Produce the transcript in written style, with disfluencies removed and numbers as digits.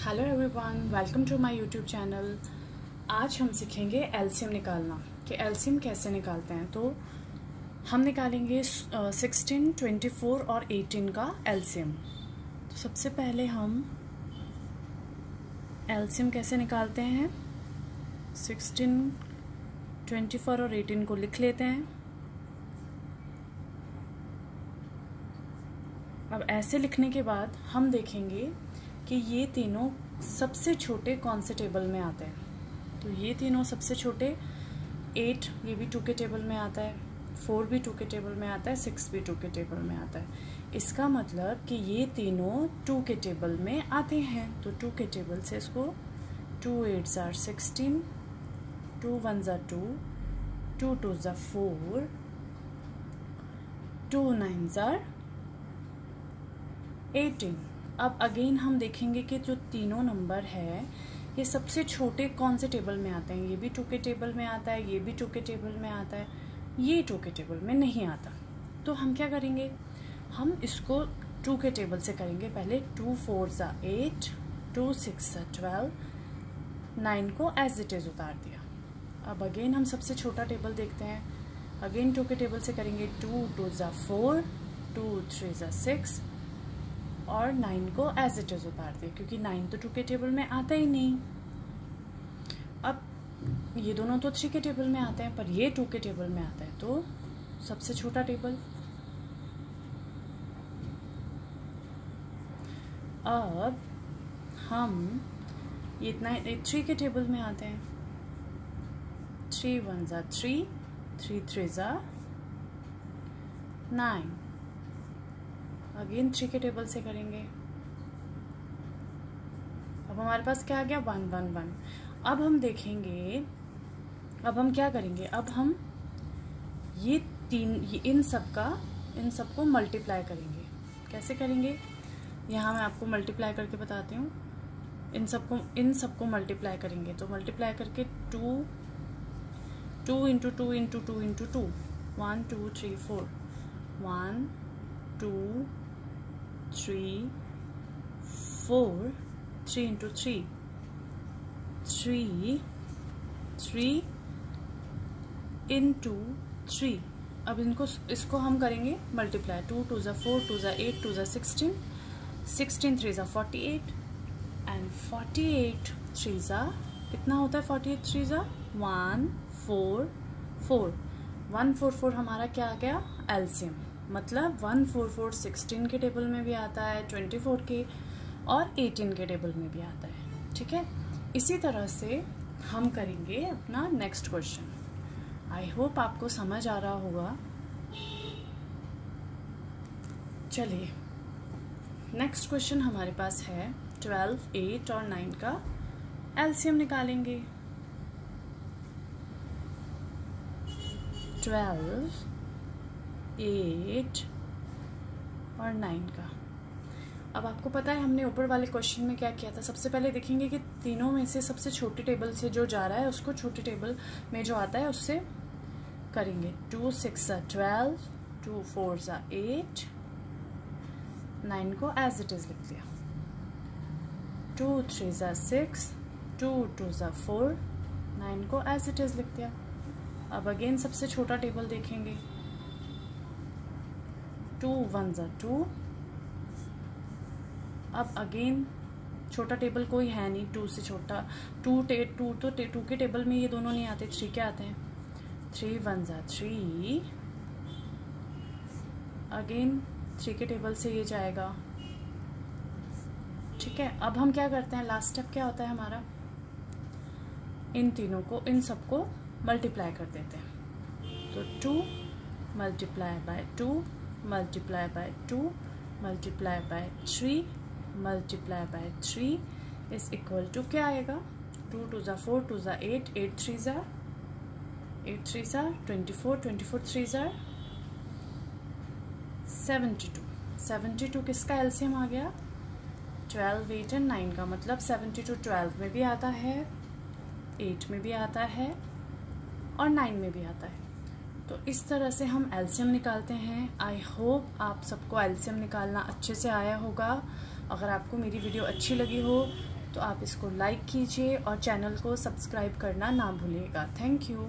Hello everyone, welcome to my YouTube channel. आज हम सीखेंगे एलसीएम निकालना कि एलसीएम कैसे निकालते हैं। तो हम निकालेंगे 16, 24 और 18 का एलसीएम। तो सबसे पहले हम एलसीएम कैसे निकालते हैं, 16, 24 और 18 को लिख लेते हैं। अब ऐसे लिखने के बाद हम देखेंगे कि ये तीनों सबसे छोटे कौन से टेबल में आते हैं। तो ये तीनों सबसे छोटे 8 ये भी 2 के टेबल में आता है, 4 भी 2 के टेबल में आता है, 6 भी 2 के टेबल में आता है। इसका मतलब कि ये तीनों 2 के टेबल में आते हैं। तो 2 के टेबल से इसको 2 8s are 16, 2 1s are 2, 2 2s are 4, 2 9s are 18। अब अगेन हम देखेंगे कि जो तीनों नंबर है ये सबसे छोटे कौन से टेबल में आते हैं। ये भी 2 के टेबल में आता है, ये भी 2 के टेबल में आता है, ये 2 के टेबल में नहीं आता। तो हम क्या करेंगे, हम इसको 2 के टेबल से करेंगे। पहले 2 4s are 8, 2 6s are 12, 9 को एज इट इज़ उतार दिया। अब अगेन हम सबसे छोटा टेबल देखते हैं। अगेन 2 के टेबल से करेंगे, 2 2s are 4, 2 3s are 6 और 9 को एज इट इज उतार दिया, क्योंकि 9 तो 2 के टेबल में आता ही नहीं। अब ये दोनों तो 3 के टेबल में आते हैं, पर ये 2 के टेबल में आता है। तो सबसे छोटा टेबल। अब हम ये इतना 3 के टेबल में आते हैं। 3 1s are 3, 3 3s are 9। Again 3 के टेबल से करेंगे। अब हमारे पास क्या आ गया, 1 1 1। अब हम देखेंगे, अब हम क्या करेंगे, अब हम ये इन सबको मल्टीप्लाई करेंगे। कैसे करेंगे, यहाँ मैं आपको मल्टीप्लाई करके बताती हूँ। इन सबको मल्टीप्लाई करेंगे। तो मल्टीप्लाई करके 2 2 into 2 into 2 into 2, 1 2 3 4, 1 2 3 4, 3 into 3 3 3 into 3। अब इसको हम करेंगे multiply. 2 2s are 4, 2s are 8, 2s are 16, 16 3s are 48 and 48 3s are कितना होता है, 48 3s are 1 4 4। 1 4 4 हमारा क्या आ गया, एलसीएम। मतलब 1 4 4 16 के टेबल में भी आता है, 24 के और 18 के टेबल में भी आता है। ठीक है, इसी तरह से हम करेंगे अपना नेक्स्ट क्वेश्चन। आई होप आपको समझ आ रहा होगा। चलिए, नेक्स्ट क्वेश्चन हमारे पास है 12, 8 और 9 का एलसीएम निकालेंगे। 12, 8 और 9 का। अब आपको पता है हमने ऊपर वाले क्वेश्चन में क्या किया था। सबसे पहले देखेंगे कि तीनों में से सबसे छोटे टेबल से जो जा रहा है उसको छोटे टेबल में जो आता है उससे करेंगे। 2 6s are 12, 2 4s are 8, 9 को एज इट इज लिख दिया। 2 3s are 6, 2 2s are 4, 9 को एज इट इज लिख दिया। अब अगेन सबसे छोटा टेबल देखेंगे। 2 1s are 2। अब अगेन छोटा टेबल कोई है नहीं, 2 से छोटा। 2 तो 2 के टेबल में ये दोनों नहीं आते, 3 के आते हैं। 3 1s are 3। अगेन 3 के टेबल से ये जाएगा। ठीक है, अब हम क्या करते हैं, लास्ट स्टेप क्या होता है हमारा, इन सबको मल्टीप्लाई कर देते हैं। तो 2 multiply by 2 multiply by 2 multiply by 3 multiply by 3 is equal to क्या आएगा, 2 2s are 4, 2s are 8, 8 3s are 24, 24 3s are 72। 72 किसका एलसीएम आ गया, 12 8 एंड 9 का। मतलब 72 12 में भी आता है, 8 में भी आता है और 9 में भी आता है। तो इस तरह से हम एलसीएम निकालते हैं। आई होप आप सबको एलसीएम निकालना अच्छे से आया होगा। अगर आपको मेरी वीडियो अच्छी लगी हो तो आप इसको लाइक कीजिए और चैनल को सब्सक्राइब करना ना भूलिएगा। Thank you.